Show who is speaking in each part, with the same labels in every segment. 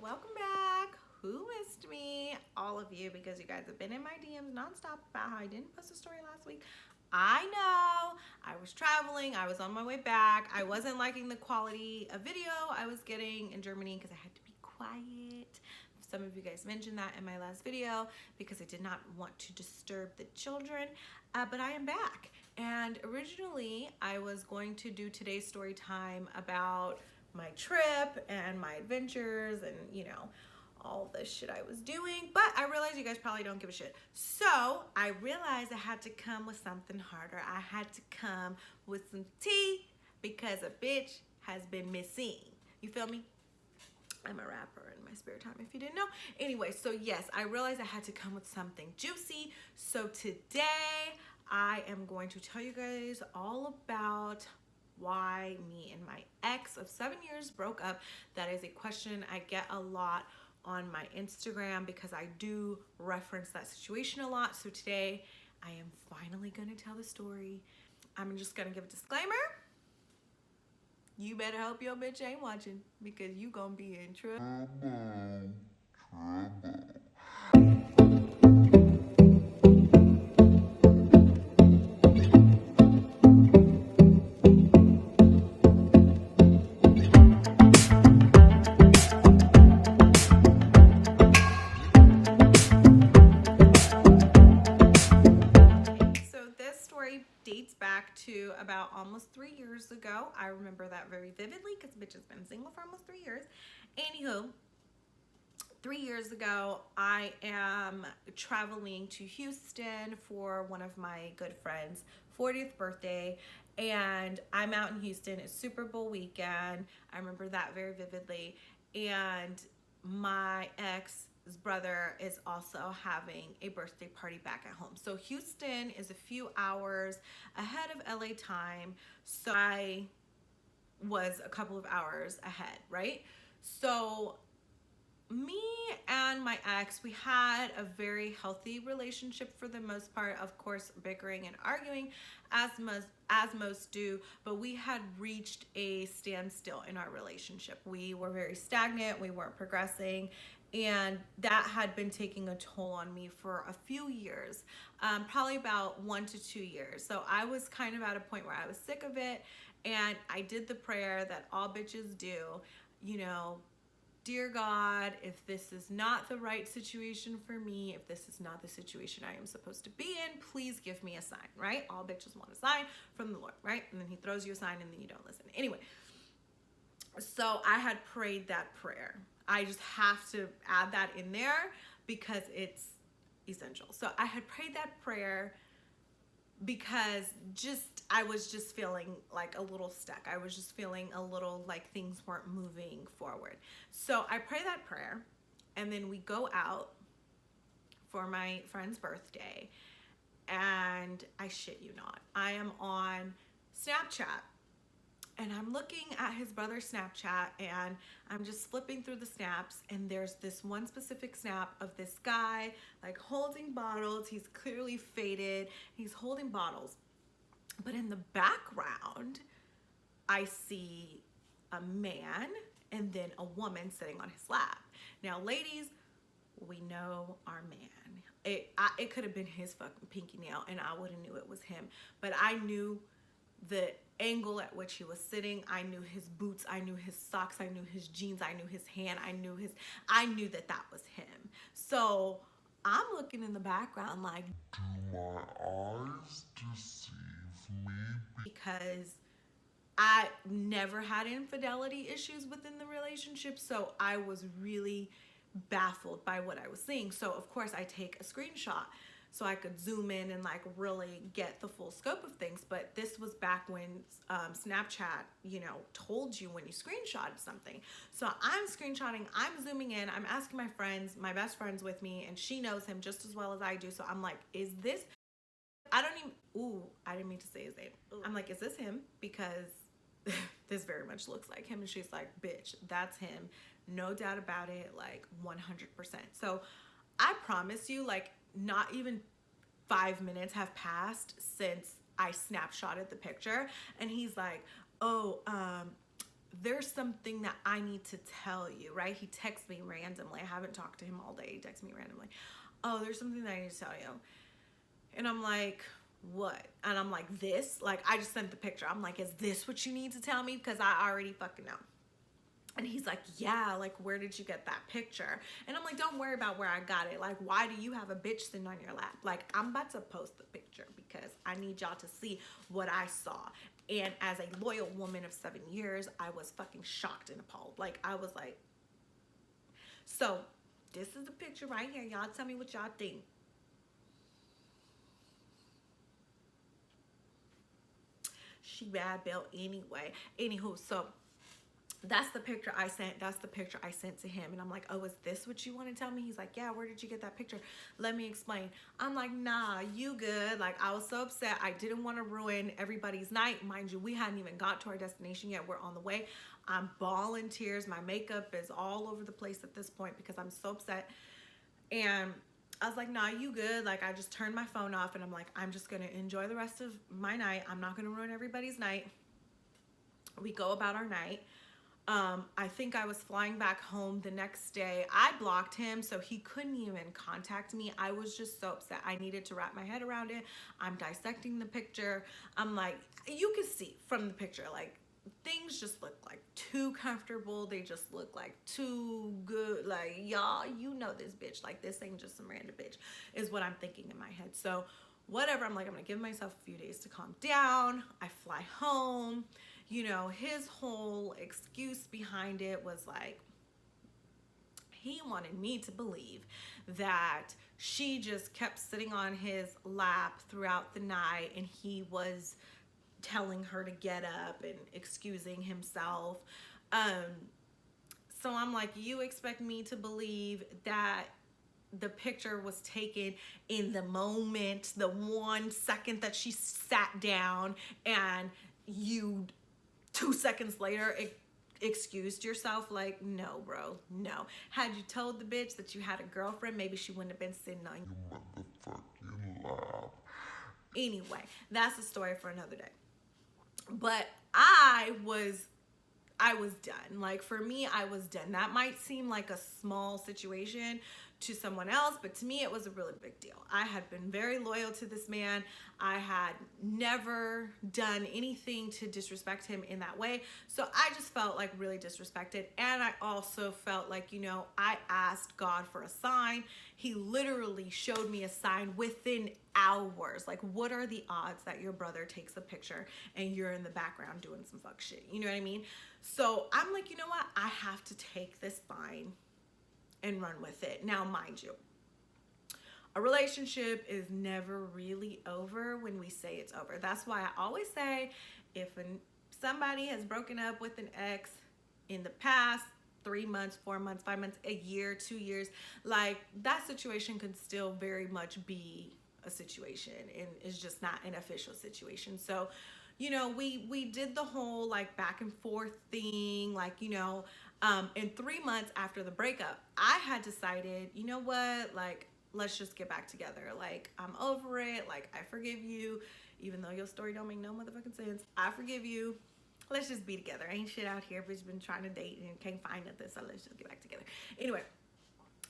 Speaker 1: welcome back. Who missed me? All of you, because you guys have been in my DMs nonstop about how I didn't post a story last week. I know, I was traveling, I was on my way back. I wasn't liking the quality of video I was getting in Germany because I had to be quiet. Some of you guys mentioned that in my last video because I did not want to disturb the children, but I am back. And originally I was going to do today's story time about my trip and my adventures and, you know, all the shit I was doing, but I realized you guys probably don't give a shit. So I realized I had to come with something harder. I had to come with some tea because a bitch has been missing. You feel me? I'm a rapper in my spare time, if you didn't know. Anyway, so yes, I realized I had to come with something juicy. So today I am going to tell you guys all about why me and my ex of 7 years broke up. That is a question I get a lot on my Instagram because I do reference that situation a lot. So today I am finally going to tell the story. I'm just going to give a disclaimer. You better hope your bitch ain't watching because you gonna be in trouble. So this story dates back to about almost 3 years ago. I remember that very vividly because bitch has been single for almost 3 years. Anywho, 3 years ago, I am traveling to Houston for one of my good friends' 40th birthday, and I'm out in Houston. It's Super Bowl weekend. I remember that very vividly, and my ex's brother is also having a birthday party back at home. So Houston is a few hours ahead of LA time, so I was a couple of hours ahead, right? So me and my ex, we had a very healthy relationship for the most part. Of course, bickering and arguing as most do, but we had reached a standstill in our relationship. We were very stagnant, we weren't progressing, and that had been taking a toll on me for a few years, probably about 1 to 2 years. So I was kind of at a point where I was sick of it, and I did the prayer that all bitches do, you know, dear God, if this is not the right situation for me, if this is not the situation I am supposed to be in, please give me a sign, right? All bitches want a sign from the Lord, right? And then he throws you a sign and then you don't listen. Anyway, so I had prayed that prayer. I just have to add that in there because it's essential. So I had prayed that prayer because I was just feeling like a little stuck. I was just feeling a little like things weren't moving forward. So I pray that prayer, and then we go out for my friend's birthday, and I shit you not, I am on Snapchat, and I'm looking at his brother's Snapchat, and I'm just flipping through the snaps, and there's this one specific snap of this guy like holding bottles. He's clearly faded. He's holding bottles. But in the background, I see a man and then a woman sitting on his lap. Now, ladies, we know our man. It could have been his fucking pinky nail, and I would have knew it was him. But I knew the angle at which he was sitting. I knew his boots, I knew his socks, I knew his jeans, I knew his hand, I knew that was him. So I'm looking in the background like, do my eyes deceive me? Because I never had infidelity issues within the relationship, so I was really baffled by what I was seeing. So of course I take a screenshot so I could zoom in and like really get the full scope of things. But this was back when Snapchat, you know, told you when you screenshotted something. So I'm screenshotting, I'm zooming in, I'm asking my friends, my best friend's with me, and she knows him just as well as I do. So I'm like, is this, I didn't mean to say his name. I'm like, is this him? Because this very much looks like him. And she's like, bitch, that's him. No doubt about it, like 100%. So I promise you, like, not even 5 minutes have passed since I snapshotted the picture, and he's like, oh, there's something that I need to tell you, right? He texts me randomly. I haven't talked to him all day. He texts me randomly. Oh, there's something that I need to tell you. And I'm like, what? And I'm like, this? Like, I just sent the picture. I'm like, is this what you need to tell me? Because I already fucking know. And he's like, yeah, like, where did you get that picture? And I'm like, don't worry about where I got it. Like, why do you have a bitch sitting on your lap? Like, I'm about to post the picture because I need y'all to see what I saw. And as a loyal woman of 7 years, I was fucking shocked and appalled. Like, I was like, so this is the picture right here. Y'all tell me what y'all think. She bad Bill anyway. Anywho, so that's the picture I sent. That's the picture I sent to him. And I'm like, oh, is this what you want to tell me? He's like, yeah, where did you get that picture? Let me explain. I'm like, nah, you good. Like, I was so upset. I didn't want to ruin everybody's night. Mind you, we hadn't even got to our destination yet. We're on the way. I'm bawling tears. My makeup is all over the place at this point because I'm so upset. And I was like, nah, you good. Like, I just turned my phone off and I'm like, I'm just going to enjoy the rest of my night. I'm not going to ruin everybody's night. We go about our night. I think I was flying back home the next day. I blocked him, so he couldn't even contact me. I was just so upset. I needed to wrap my head around it. I'm dissecting the picture. I'm like, you can see from the picture, like, things just look like too comfortable. They just look like too good. Like, y'all, you know this bitch. Like, this ain't just some random bitch, is what I'm thinking in my head. So, whatever. I'm like, I'm gonna give myself a few days to calm down. I fly home. You know, his whole excuse behind it was like, he wanted me to believe that she just kept sitting on his lap throughout the night and he was telling her to get up and excusing himself. So I'm like, you expect me to believe that the picture was taken in the moment, the 1 second that she sat down, and you 2 seconds later excused yourself? Like, no, bro, no. Had you told the bitch that you had a girlfriend, maybe she wouldn't have been sitting on your motherfucking lap. Anyway, that's a story for another day. But I was done. Like, for me, I was done. That might seem like a small situation to someone else, but to me, it was a really big deal. I had been very loyal to this man. I had never done anything to disrespect him in that way. So I just felt like really disrespected. And I also felt like, you know, I asked God for a sign. He literally showed me a sign within hours. Like, what are the odds that your brother takes a picture and you're in the background doing some fuck shit? You know what I mean? So I'm like, you know what? I have to take this fine and run with it. Now, mind you, a relationship is never really over when we say it's over. That's why I always say, if somebody has broken up with an ex in the past 3 months, 4 months, 5 months, a year, 2 years, like, that situation could still very much be a situation and it's just not an official situation. So, you know, we did the whole like back and forth thing, like, you know, and 3 months after the breakup, I had decided, you know what, like, let's just get back together. Like, I'm over it. Like, I forgive you, even though your story don't make no motherfucking sense. I forgive you. Let's just be together. Ain't shit out here. Bitch been trying to date and can't find nothing, so let's just get back together. Anyway,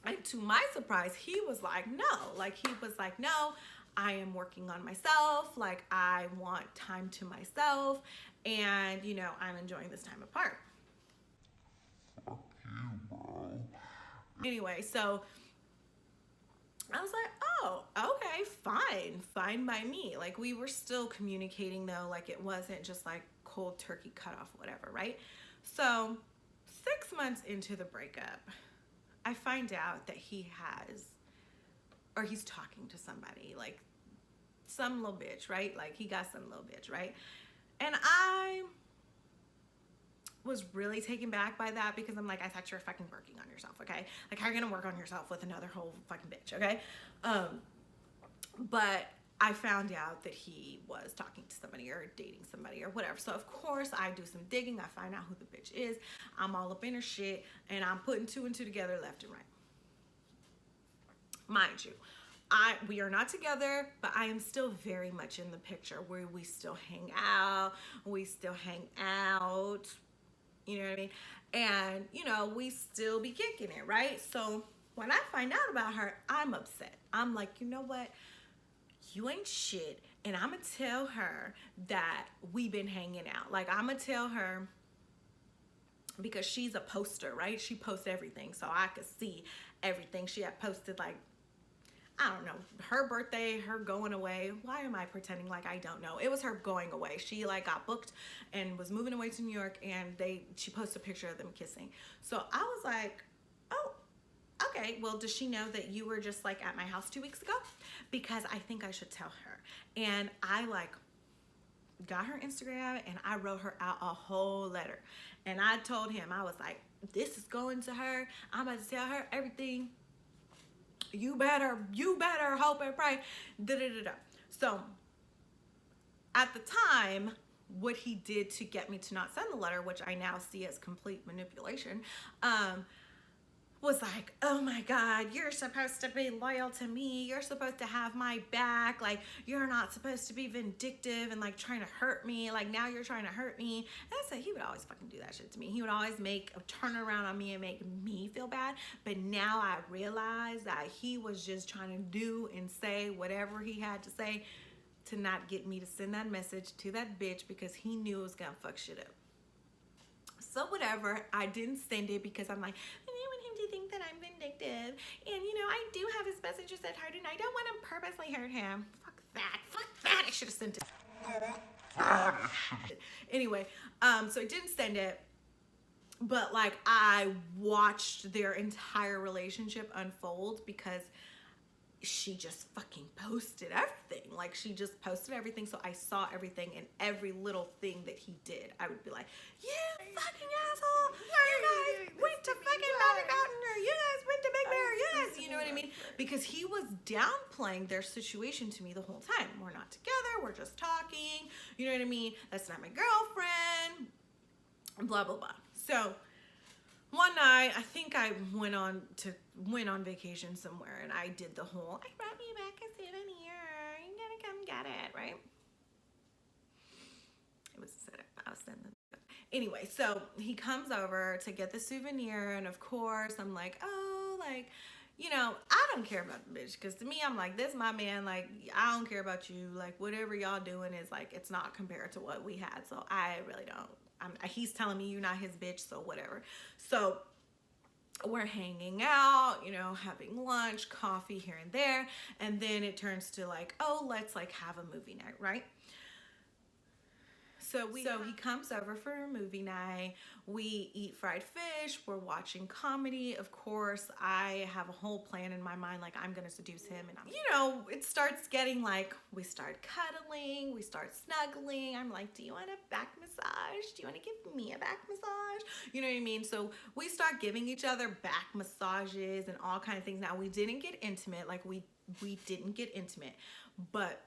Speaker 1: and to my surprise, he was like, no. Like, he was like, no, I am working on myself. Like, I want time to myself. And, you know, I'm enjoying this time apart. Fuck you, bro. Anyway, so I was like, oh, okay, fine by me. Like, we were still communicating though. Like, it wasn't just like cold turkey cut off, whatever, right? So 6 months into the breakup, I find out that he's talking to somebody, like some little bitch, right? Like, he got some little bitch, right? And I was really taken back by that because I'm like, I thought you were fucking working on yourself, okay? Like, how are you gonna work on yourself with another whole fucking bitch, okay? But I found out that he was talking to somebody or dating somebody or whatever. So of course I do some digging. I find out who the bitch is. I'm all up in her shit and I'm putting 2 and 2 together left and right. Mind you, we are not together, but I am still very much in the picture where we still hang out. You know what I mean? And, you know, we still be kicking it, right? So when I find out about her, I'm upset. I'm like, you know what? You ain't shit. And I'm going to tell her that we've been hanging out. Like, I'm going to tell her, because she's a poster, right? She posts everything. So I could see everything. She had posted, like, I don't know, her birthday, her going away. Why am I pretending like I don't know? It was her going away. She like got booked and was moving away to New York, and she posted a picture of them kissing. So I was like, oh, okay, well, does she know that you were just like at my house 2 weeks ago? Because I think I should tell her. And I like got her Instagram and I wrote her out a whole letter. And I told him, I was like, this is going to her. I'm about to tell her everything. You better hope and pray. Da, da, da, da. So at the time, what he did to get me to not send the letter, which I now see as complete manipulation, was like, oh my God, you're supposed to be loyal to me. You're supposed to have my back. Like, you're not supposed to be vindictive and like trying to hurt me. Like, now you're trying to hurt me. And I said, he would always fucking do that shit to me. He would always make a turnaround on me and make me feel bad. But now I realize that he was just trying to do and say whatever he had to say to not get me to send that message to that bitch, because he knew it was gonna fuck shit up. So whatever, I didn't send it because I'm like, I didn't want him to think that I'm vindictive. And you know, I do have his messages at heart and I don't want to purposely hurt him. Fuck that, I should have sent it. Anyway, so I didn't send it, but like I watched their entire relationship unfold because she just fucking posted everything. Like, she just posted everything, so I saw everything, and every little thing that he did, I would be like, you fucking asshole, you guys went to fucking Mountain, or you guys went to Big Bear, you guys, you know what I mean? Because he was downplaying their situation to me the whole time. We're not together, we're just talking, you know what I mean? That's not my girlfriend, blah, blah, blah. So one night, I think I went on vacation somewhere, and I did the whole, I brought you back a souvenir, you gotta come get it, right? It was a setup. I was sending them. Anyway, so he comes over to get the souvenir, and of course, I'm like, oh, like, you know, I don't care about the bitch, because to me, I'm like, this my man, like, I don't care about you, like, whatever y'all doing is, like, it's not compared to what we had, so I really don't. He's telling me you're not his bitch, so whatever. So we're hanging out, you know, having lunch, coffee here and there, and then it turns to like, oh, let's like have a movie night, right? So he comes over for a movie night. We eat fried fish. We're watching comedy. Of course, I have a whole plan in my mind, like I'm gonna seduce him, and you know, it starts getting like, we start cuddling, we start snuggling. I'm like, do you want a back massage? Do you want to give me a back massage? You know what I mean? So we start giving each other back massages and all kind of things. Now, we didn't get intimate, like we didn't get intimate, but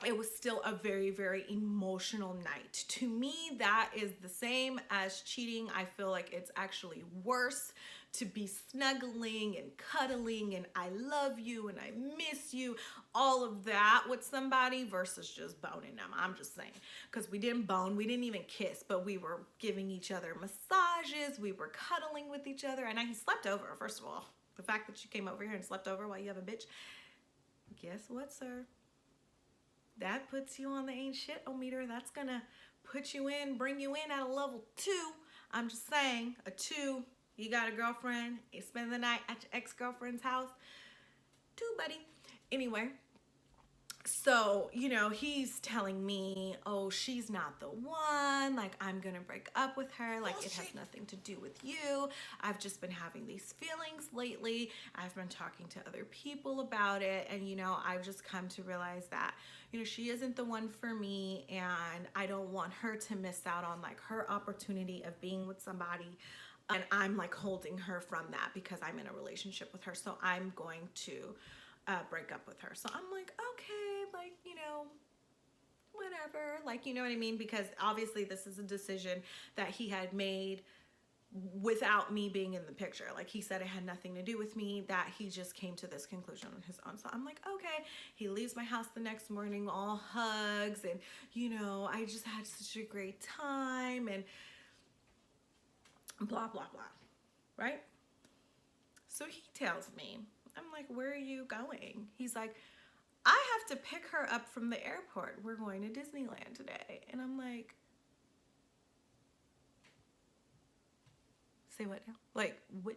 Speaker 1: it was still a very, very emotional night. To me, that is the same as cheating. I feel like it's actually worse to be snuggling and cuddling and I love you and I miss you, all of that with somebody versus just boning them. I'm just saying, because we didn't bone, we didn't even kiss, but we were giving each other massages, we were cuddling with each other, and he slept over. First of all, the fact that you came over here and slept over while you have a bitch, guess what, sir? That puts you on the ain't shit-o-meter. That's gonna put you in, bring you in at a level 2. I'm just saying, a 2. You got a girlfriend, you spend the night at your ex-girlfriend's house. 2, buddy. Anyway, so, you know, he's telling me, oh, she's not the one. Like, I'm gonna break up with her. Like, it has nothing to do with you. I've just been having these feelings lately. I've been talking to other people about it. And, you know, I've just come to realize that, you know, she isn't the one for me. And I don't want her to miss out on, like, her opportunity of being with somebody. And I'm, like, holding her from that because I'm in a relationship with her. So I'm going to break up with her. So I'm like, okay, like, you know, whatever, like, you know what I mean? Because obviously this is a decision that he had made without me being in the picture. Like, he said it had nothing to do with me, that he just came to this conclusion on his own. So I'm like, okay. He leaves my house the next morning, all hugs, and, you know, I just had such a great time, and blah, blah, blah, right? So he tells me, I'm like, where are you going? He's like, I have to pick her up from the airport. We're going to Disneyland today. And I'm like, say what now? Like, what?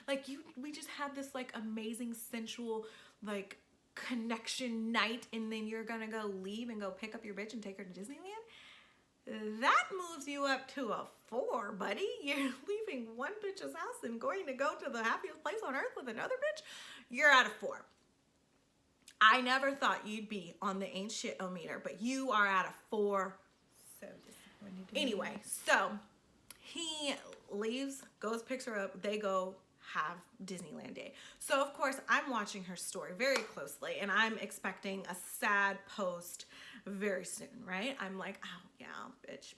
Speaker 1: Like, we just had this, like, amazing, sensual, like, connection night, and then you're gonna go leave and go pick up your bitch and take her to Disneyland? That moves you up to a 4, buddy. You're leaving one bitch's house and going to go to the happiest place on earth with another bitch? You're at a 4. I never thought you'd be on the ain't shit-o-meter, but you are at a 4. So disappointed. Anyway, so he leaves, goes, picks her up, they go have Disneyland day. So of course I'm watching her story very closely, and I'm expecting a sad post very soon, right? I'm like, oh yeah, bitch,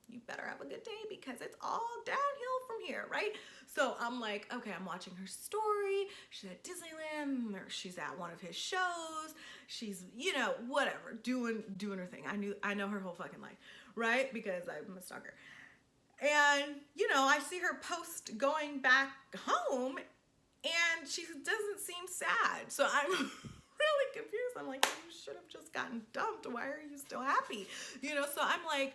Speaker 1: you better have a good day because it's all downhill from here, right? So I'm like, okay, I'm watching her story. She's at Disneyland, or she's at one of his shows. She's, you know, whatever, doing her thing. I know her whole fucking life, right? Because I'm a stalker. And, you know, I see her post going back home, and she doesn't seem sad. So I'm really confused. I'm like, you should have just gotten dumped. Why are you still happy? You know, so I'm like,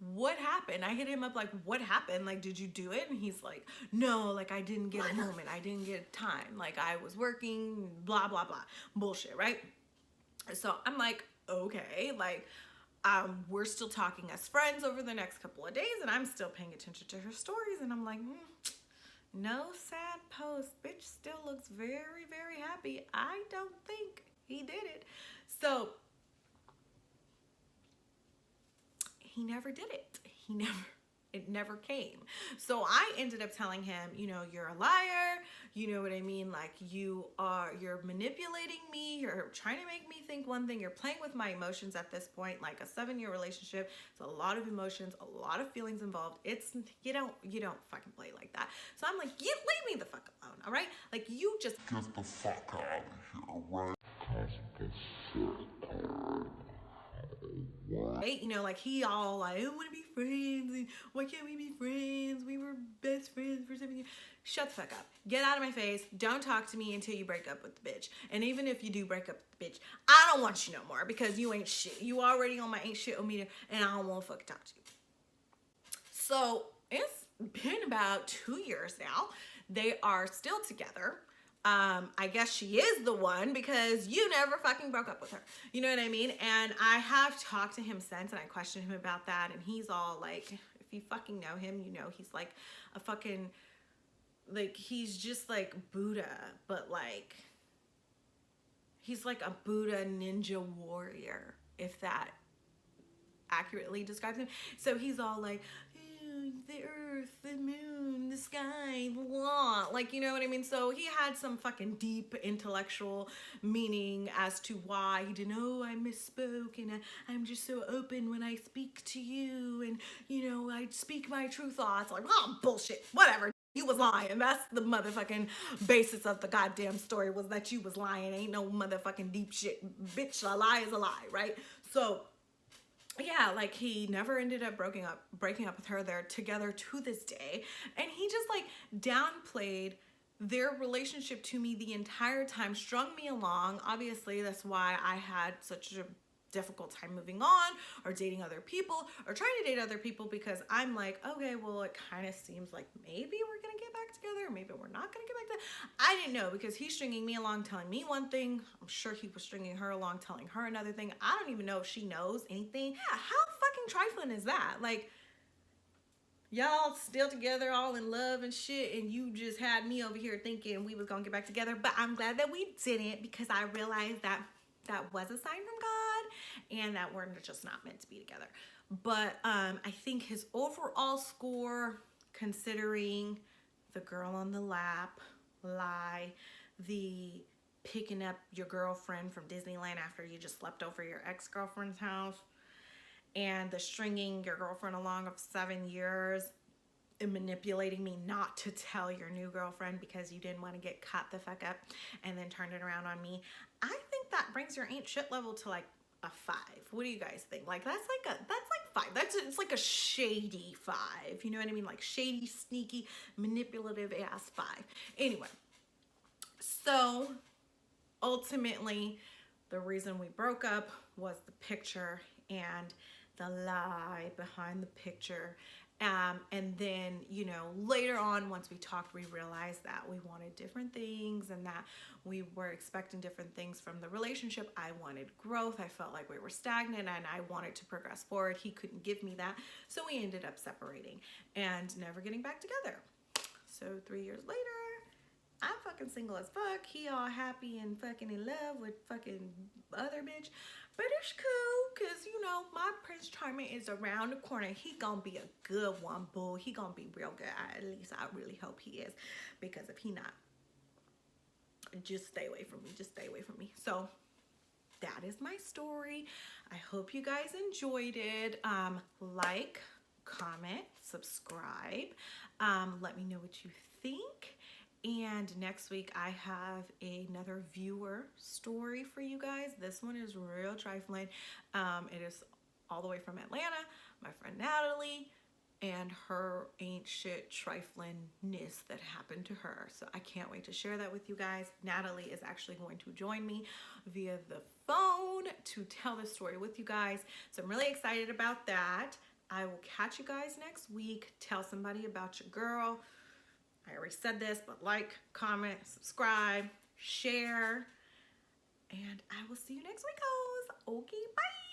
Speaker 1: what happened? I hit him up like, what happened? Like, did you do it? And he's like, no, like, I didn't get a moment. I didn't get time. Like, I was working, blah, blah, blah. Bullshit, right? So I'm like, okay, like, we're still talking as friends over the next couple of days, and I'm still paying attention to her stories, and I'm like, no sad post. Bitch still looks very, very happy. I don't think he did it. So he never did it. It never came. So I ended up telling him, you know, you're a liar. You know what I mean? Like, you're manipulating me. You're trying to make me think one thing. You're playing with my emotions at this point. Like, a 7-year relationship, it's a lot of emotions, a lot of feelings involved. You don't fucking play like that. So I'm like, you leave me the fuck alone, all right? Like, you just get the fuck out of here, right? Right? You know, like, he all like, I want to be friends. Why can't we be friends? We were best friends for 7 years. Shut the fuck up. Get out of my face. Don't talk to me until you break up with the bitch. And even if you do break up with the bitch, I don't want you no more because you ain't shit. You already on my ain't shit-o-meter, and I don't want to fucking talk to you. So it's been about 2 years now. They are still together. I guess she is the one because you never fucking broke up with her. You know what I mean? And I have talked to him since, and I questioned him about that, and he's all like, if you fucking know him, you know he's like a fucking, like, he's just like Buddha, but like, he's like a Buddha ninja warrior, if that accurately describes him. So he's all like, the earth, the moon, the sky, blah. Like, you know what I mean? So he had some fucking deep intellectual meaning as to why he didn't, I misspoke, and I'm just so open when I speak to you, and, you know, I speak my true thoughts. Like, oh, bullshit, whatever. You was lying. That's the motherfucking basis of the goddamn story, was that you was lying. Ain't no motherfucking deep shit. Bitch, a lie is a lie, right? So yeah, like, he never ended up breaking up with her. They're together to this day, and he just like downplayed their relationship to me the entire time, strung me along. Obviously, that's why I had such a difficult time moving on or dating other people or trying to date other people, because I'm like, okay, well, it kind of seems like maybe we're gonna get back together, maybe we're not gonna get back together. I didn't know, because he's stringing me along telling me one thing. I'm sure he was stringing her along telling her another thing. I don't even know if she knows anything. Yeah, how fucking trifling is that? Like, y'all still together, all in love and shit, and you just had me over here thinking we was gonna get back together. But I'm glad that we didn't, because I realized that that was a sign from God, and that we're just not meant to be together. But I think his overall score, considering the girl on the lap lie, the picking up your girlfriend from Disneyland after you just slept over your ex-girlfriend's house, and the stringing your girlfriend along of 7 years and manipulating me not to tell your new girlfriend because you didn't want to get caught the fuck up and then turn it around on me, I think that brings your ain't shit level to like a 5. What do you guys think? Like, that's like 5. It's like a shady 5. You know what I mean? Like shady, sneaky, manipulative ass 5. Anyway, so ultimately, the reason we broke up was the picture and the lie behind the picture. And then, you know, later on, once we talked, we realized that we wanted different things and that we were expecting different things from the relationship. I wanted growth. I felt like we were stagnant and I wanted to progress forward. He couldn't give me that. So we ended up separating and never getting back together. So 3 years later, I'm fucking single as fuck. He all happy and fucking in love with fucking other bitch. But it's cool, cause you know, my Prince Charming is around the corner. He gonna be a good one, boo. He gonna be real good. At least I really hope he is. Because if he not, just stay away from me. Just stay away from me. So that is my story. I hope you guys enjoyed it. Like, comment, subscribe. Let me know what you think. And next week I have another viewer story for you guys. This one is real trifling. It is all the way from Atlanta. My friend Natalie and her ain't shit triflingness that happened to her. So I can't wait to share that with you guys. Natalie is actually going to join me via the phone to tell the story with you guys. So I'm really excited about that. I will catch you guys next week. Tell somebody about your girl. I already said this, but like, comment, subscribe, share, and I will see you next week, guys. Okay, bye.